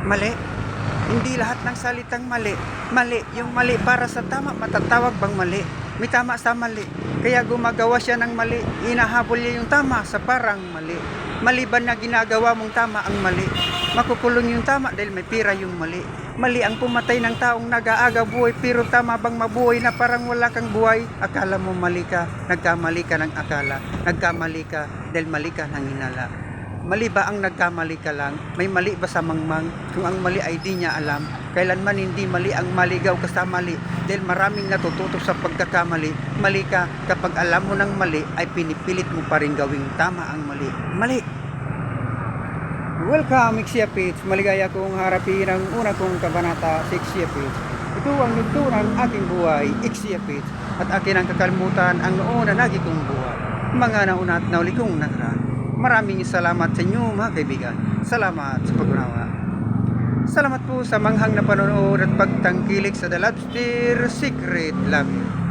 Mali. Hindi lahat ng salitang mali. Mali. Yung mali para sa tama, matatawag bang mali? May tama sa mali. Kaya gumagawa siya ng mali. Hinahabol niya yung tama sa parang mali. Mali ba na ginagawa mong tama ang mali? Makukulong yung tama dahil may pira yung mali. Mali ang pumatay ng taong nag-aaga buhay, pero tama bang mabuhay na parang wala kang buhay? Akala mo mali ka, nagkamali ka ng akala. Nagkamali ka dahil mali ka ng hinala. Mali ba ang nagkamali ka lang? May mali ba sa mangmang? Kung ang mali ay di niya alam, kailanman hindi mali ang maligaw ka sa mali. Dahil maraming natututo sa pagkakamali. Mali ka, kapag alam mo ng mali, ay pinipilit mo pa rin gawing tama ang mali. Mali! Welcome, Ixia Page! Maligaya kong harapin ang una kong kabanata sa Ixia Page. Ito ang nugto ng aking buhay, Ixia Page. At akin ang kakalimutan ang noon na nagi kong buhay. Mga nauna at nauli kong nakaraan. Maraming salamat sa inyo mga kaibigan. Salamat sa pag-unawa. Salamat po sa manghang na panonood at pagtangkilik sa The Lobster Secret Love You.